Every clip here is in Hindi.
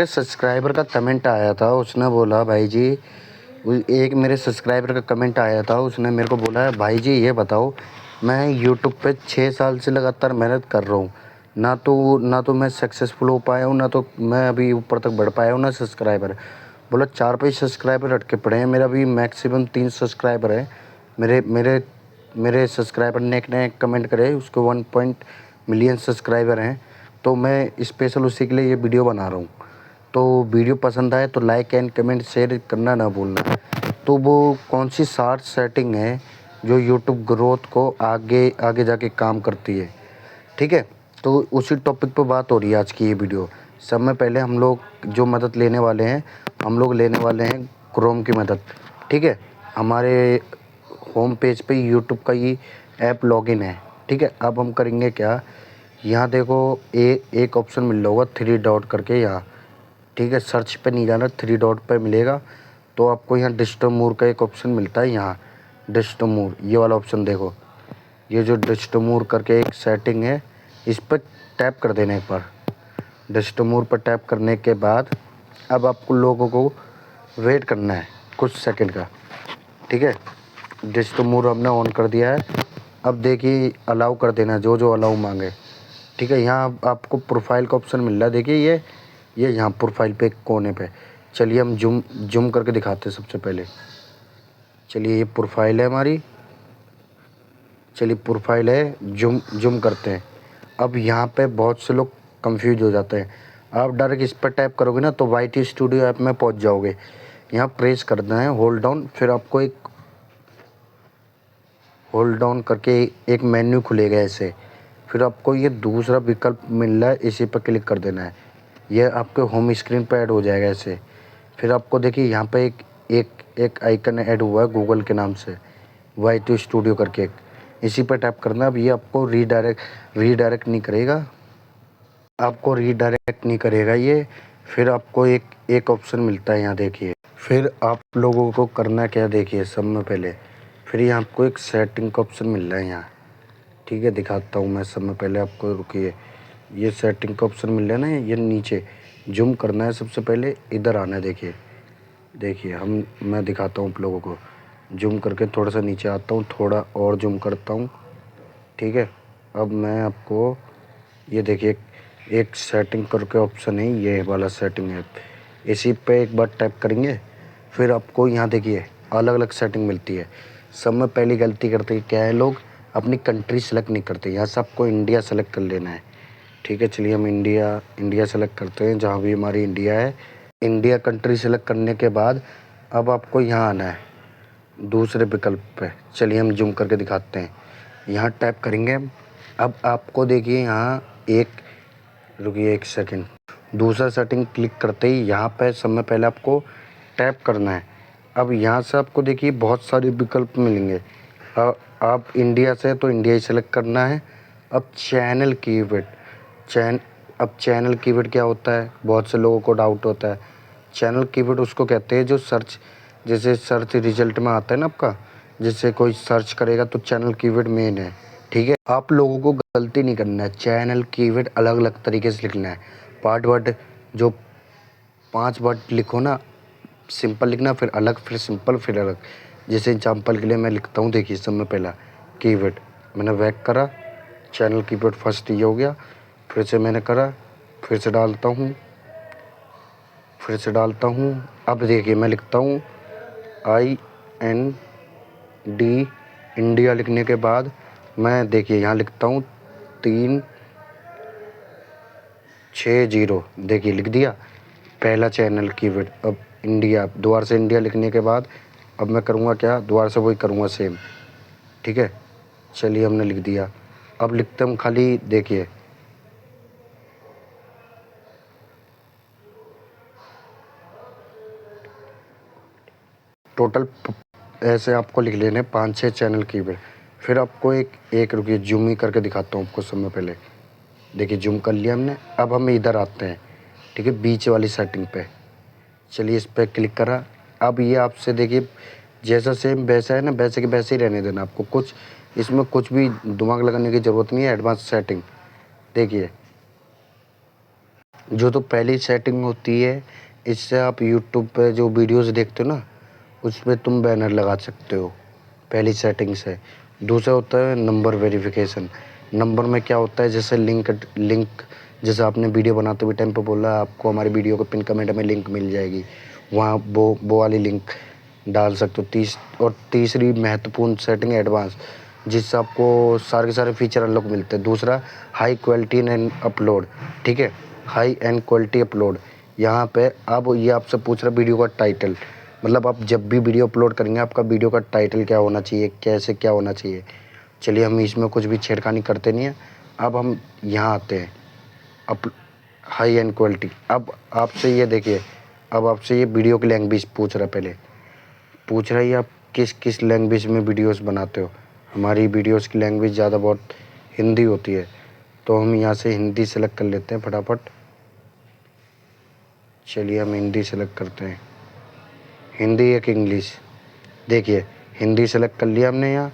सब्सक्राइबर का कमेंट आया था, उसने बोला भाई जी, एक मेरे सब्सक्राइबर का कमेंट आया था, उसने मेरे को बोला भाई जी ये बताओ, मैं यूट्यूब पे 6 साल से लगातार मेहनत कर रहा हूँ, ना तो मैं सक्सेसफुल हो पाया हूँ, ना तो मैं अभी ऊपर तक बढ़ पाया हूँ, ना सब्सक्राइबर। बोला 4-5 सब्सक्राइबर अटके पड़े हैं, मेरा भी मैक्सिमम 3 सब्सक्राइबर है। मेरे मेरे मेरे सब्सक्राइबर ने कमेंट करे, उसको 1 पॉइंट मिलियन सब्सक्राइबर हैं। तो मैं स्पेशल उसी के लिए ये वीडियो बना रहा हूँ। तो वीडियो पसंद आए तो लाइक एंड कमेंट शेयर करना ना भूलना। तो वो कौन सी शार्ट सेटिंग है जो यूट्यूब ग्रोथ को आगे आगे जाके काम करती है, ठीक है। तो उसी टॉपिक पर बात हो रही है आज की ये वीडियो। सब में पहले हम लोग जो मदद लेने वाले हैं, हम लोग लेने वाले हैं क्रोम की मदद, ठीक है। हमारे होम पेज पे यूट्यूब का ये ऐप लॉगिन है, ठीक है। अब हम करेंगे क्या, यहाँ देखो एक ऑप्शन मिल रहा होगा 3 डॉट करके यहाँ, ठीक है। सर्च पे नहीं जाना, 3 डॉट पे मिलेगा। तो आपको यहाँ डिजिटल मोड का एक ऑप्शन मिलता है, यहाँ डिजिटल मोड ये वाला ऑप्शन देखो। ये जो डिजिटल मोड करके एक सेटिंग है, इस पर टैप कर देना एक बार। डिजिटल मोड पर टैप करने के बाद अब आपको लोगों को वेट करना है कुछ सेकंड का, ठीक है। डिजिटल मोड हमने ऑन कर दिया है। अब देखिए अलाउ कर देना जो जो अलाउ मांगे, ठीक है। यहाँ आपको प्रोफाइल का ऑप्शन मिल रहा है, देखिए ये यहाँ प्रोफाइल पे कोने पे। चलिए हम जूम करके दिखाते हैं सबसे पहले। चलिए ये प्रोफाइल है हमारी, चलिए प्रोफाइल है, जूम करते हैं। अब यहाँ पे बहुत से लोग कंफ्यूज हो जाते हैं। आप डायरेक्ट इस पर टैप करोगे ना तो वाई टी स्टूडियो ऐप में पहुँच जाओगे। यहाँ प्रेस करना है होल्ड डाउन, फिर आपको एक होल्ड डाउन करके एक मेन्यू खुलेगा ऐसे। फिर आपको ये दूसरा विकल्प मिल रहा है, इसी पर क्लिक कर देना है। ये आपके होम स्क्रीन पर ऐड हो जाएगा ऐसे। फिर आपको देखिए यहाँ पे एक आइकन ऐड हुआ है गूगल के नाम से, वाई टी स्टूडियो करके एक, इसी पर टैप करना। अब ये आपको रीडायरेक्ट नहीं करेगा, आपको रीडायरेक्ट नहीं करेगा ये। फिर आपको एक ऑप्शन मिलता है यहाँ देखिए। फिर आप लोगों को करना क्या, देखिए सब में पहले फिर यहाँ आपको एक सेटिंग का ऑप्शन मिल रहा है यहाँ, ठीक है। दिखाता हूँ मैं सब में पहले आपको, रुकिए। ये सेटिंग का ऑप्शन मिल रहा है ना, ये नीचे जूम करना है सबसे पहले, इधर आना है। देखिए मैं दिखाता हूँ आप लोगों को। जूम करके थोड़ा सा नीचे आता हूँ, थोड़ा और जूम करता हूँ, ठीक है। अब मैं आपको ये देखिए एक सेटिंग करके ऑप्शन है, ये वाला सेटिंग है। इसी पे एक बार टैप करेंगे, फिर आपको यहाँ देखिए अलग अलग सेटिंग मिलती है। सब में पहली गलती करते हैं क्या है, लोग अपनी कंट्री सेलेक्ट नहीं करते। यहाँ से आपको इंडिया सेलेक्ट कर लेना है, ठीक है। चलिए हम इंडिया सेलेक्ट करते हैं, जहाँ भी हमारी इंडिया है। इंडिया कंट्री सेलेक्ट करने के बाद अब आपको यहाँ आना है दूसरे विकल्प पे। चलिए हम जूम करके दिखाते हैं, यहाँ टैप करेंगे। अब आपको देखिए यहाँ रुकिए एक सेकंड, दूसरा सेटिंग क्लिक करते ही यहाँ पे सब में पहले आपको टैप करना है। अब यहाँ से आपको देखिए बहुत सारे विकल्प मिलेंगे। आप इंडिया से तो इंडिया ही सेलेक्ट करना है। अब चैनल कीवर्ड क्या होता है, बहुत से लोगों को डाउट होता है। चैनल कीवर्ड उसको कहते हैं जो जैसे सर्च रिजल्ट में आता है ना आपका, जैसे कोई सर्च करेगा तो चैनल कीवर्ड मेन है, ठीक है। आप लोगों को गलती नहीं करना है, चैनल कीवर्ड अलग अलग तरीके से लिखना है। पार्ट वर्ड जो 5 वर्ड लिखो ना, सिंपल लिखना, फिर अलग, फिर सिंपल, फिर अलग। जैसे एग्जाम्पल के लिए मैं लिखता हूँ, देखिए सब में पहला कीवर्ड मैंने बैक करा, चैनल कीवर्ड फर्स्ट ये हो गया, फिर से मैंने करा, फिर से डालता हूँ। अब देखिए मैं लिखता हूँ IND, इंडिया लिखने के बाद मैं देखिए यहाँ लिखता हूँ 360, देखिए लिख दिया पहला चैनल कीवर्ड। अब इंडिया, दोबारा से इंडिया लिखने के बाद अब मैं करूँगा क्या, दोबारा से वही करूँगा सेम, ठीक है। चलिए हमने लिख दिया। अब लिखते हम खाली, देखिए टोटल ऐसे आपको लिख लेने 5-6 चैनल कीवर्ड। फिर आपको एक रुकिए जूम ही करके दिखाता हूँ आपको सब में पहले। देखिए जूम कर लिया हमने। अब हम इधर आते हैं, ठीक है, बीच वाली सेटिंग पे। चलिए इस पर क्लिक करा। अब ये आपसे देखिए जैसा सेम वैसा है ना, वैसे के वैसे ही रहने देना आपको, इसमें कुछ भी दिमाग लगाने की ज़रूरत नहीं है। एडवांस सेटिंग देखिए, जो तो पहली सेटिंग होती है, इससे आप यूट्यूब पे जो वीडियोस देखते हो ना, उसमें तुम बैनर लगा सकते हो, पहली सेटिंग से। दूसरा होता है नंबर वेरिफिकेशन। नंबर में क्या होता है, जैसे लिंक जैसे आपने वीडियो बनाते हुए टाइम पे बोला आपको हमारी वीडियो को पिन कमेंट में लिंक मिल जाएगी, वहाँ वो वाली लिंक डाल सकते हो। और तीसरी महत्वपूर्ण सेटिंग एडवांस, जिससे आपको सारे के सारे फीचर अनलॉक मिलते हैं। दूसरा हाई क्वालिटी एंड अपलोड, ठीक है, हाई एंड क्वालिटी अपलोड। यहाँ पे अब ये आपसे पूछ रहा है वीडियो का टाइटल, मतलब आप जब भी वीडियो अपलोड करेंगे आपका वीडियो का टाइटल क्या होना चाहिए, कैसे क्या होना चाहिए। चलिए हम इसमें कुछ भी छेड़खानी करते नहीं है। अब हम यहाँ आते हैं अप हाई एंड क्वालिटी। अब आपसे ये देखिए, अब आपसे ये वीडियो की लैंग्वेज पूछ रहा है, पहले पूछ रहा है आप किस किस लैंग्वेज में वीडियोस बनाते हो। हमारी वीडियोस की लैंग्वेज ज़्यादा बहुत हिंदी होती है, तो हम यहाँ से हिंदी सेलेक्ट कर लेते हैं फटाफट। चलिए हम हिंदी सेलेक्ट करते हैं, हिंदी एक इंग्लिश। देखिए हिंदी सेलेक्ट कर लिया हमने यहाँ।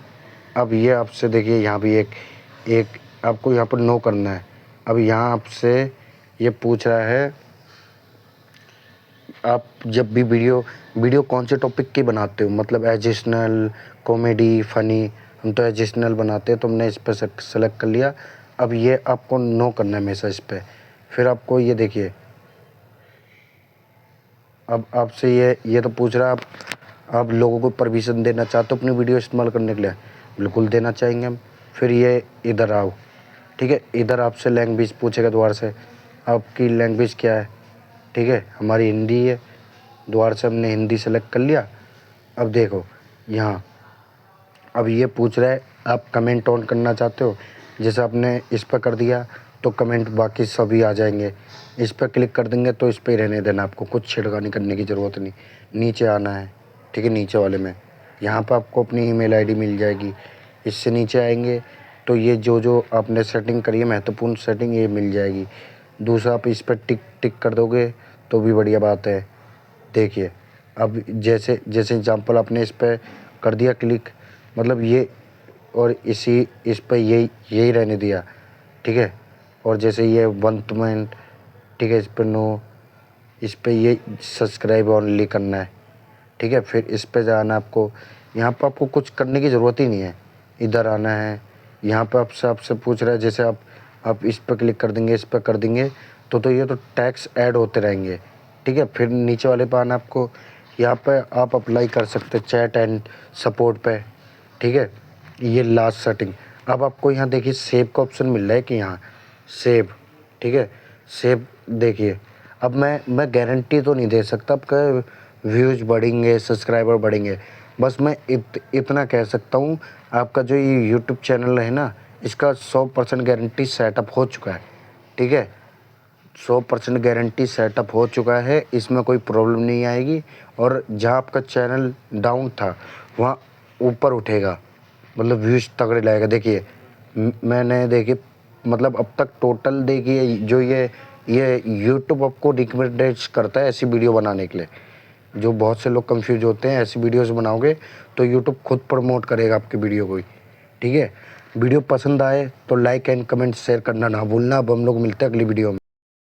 अब ये आपसे देखिए यहाँ भी एक एक आपको यहाँ पर नो करना है। अब यहाँ आपसे ये पूछ रहा है आप जब भी वीडियो कौन से टॉपिक की बनाते हो, मतलब एजुकेशनल, कॉमेडी, फ़नी। हम तो एजुकेशनल बनाते हैं तो हमने इस पर सेलेक्ट कर लिया। अब ये आपको नो करना है हमेशा इस पर। फिर आपको ये देखिए, अब आपसे ये तो पूछ रहा है आप लोगों को परमिशन देना चाहते हो अपनी वीडियो इस्तेमाल करने के लिए। बिल्कुल देना चाहेंगे हम। फिर ये इधर आओ, ठीक है, इधर आपसे लैंग्वेज पूछेगा दोबारा से, आपकी लैंग्वेज क्या है, ठीक है, हमारी हिंदी है। दोबारा से हमने हिंदी सेलेक्ट कर लिया। अब देखो यहाँ, अब ये पूछ रहा है आप कमेंट ऑन करना चाहते हो। जैसे आपने इस पर कर दिया तो कमेंट बाकी सभी आ जाएंगे। इस पर क्लिक कर देंगे तो इस पर ही रहने देना, आपको कुछ छिड़कानी करने की ज़रूरत नहीं। नीचे आना है, ठीक है, नीचे वाले में यहाँ पर आपको अपनी ईमेल आईडी मिल जाएगी। इससे नीचे आएंगे तो ये जो आपने सेटिंग करी है महत्वपूर्ण सेटिंग, ये मिल जाएगी। दूसरा आप इस पर टिक टिक कर दोगे तो भी बढ़िया बात है। देखिए अब जैसे एग्जांपल आपने इस पर कर दिया क्लिक, मतलब ये, और इस पर यही रहने दिया, ठीक है। और जैसे ये 1 मिनट, ठीक है, इस पर नो, इस पर ये सब्सक्राइब ऑनली करना है, ठीक है। फिर इस पर जाना आपको, यहाँ पर आपको कुछ करने की ज़रूरत ही नहीं है। इधर आना है, यहाँ पर आपसे पूछ रहा है, जैसे आप इस पर क्लिक कर देंगे, इस पर कर देंगे तो ये तो टैक्स ऐड होते रहेंगे, ठीक है। फिर नीचे वाले पर आना आपको, यहाँ पर आप अप्लाई कर सकते हैं चैट एंड सपोर्ट पे, ठीक है। ये लास्ट सेटिंग। अब आपको यहाँ देखिए सेव का ऑप्शन मिल रहा है कि यहाँ सेव, ठीक है, सेव। देखिए अब मैं गारंटी तो नहीं दे सकता आपका व्यूज़ बढ़ेंगे, सब्सक्राइबर बढ़ेंगे। बस मैं इतना कह सकता हूँ, आपका जो ये यूट्यूब चैनल है ना, इसका 100% गारंटी सेटअप हो चुका है, ठीक है। 100% गारंटी सेटअप हो चुका है, इसमें कोई प्रॉब्लम नहीं आएगी। और जहाँ आपका चैनल डाउन था वहाँ ऊपर उठेगा, मतलब व्यूज़ तगड़े लाएगा। देखिए मैंने देखिए, मतलब अब तक टोटल देखिए जो ये यूट्यूब आपको रिकमेंडेड करता है ऐसी वीडियो बनाने के लिए। जो बहुत से लोग कंफ्यूज होते हैं, ऐसी वीडियोस बनाओगे तो यूट्यूब खुद प्रमोट करेगा आपकी वीडियो को ही, ठीक है। वीडियो पसंद आए तो लाइक एंड कमेंट शेयर करना ना भूलना। अब हम लोग मिलते हैं अगली वीडियो में।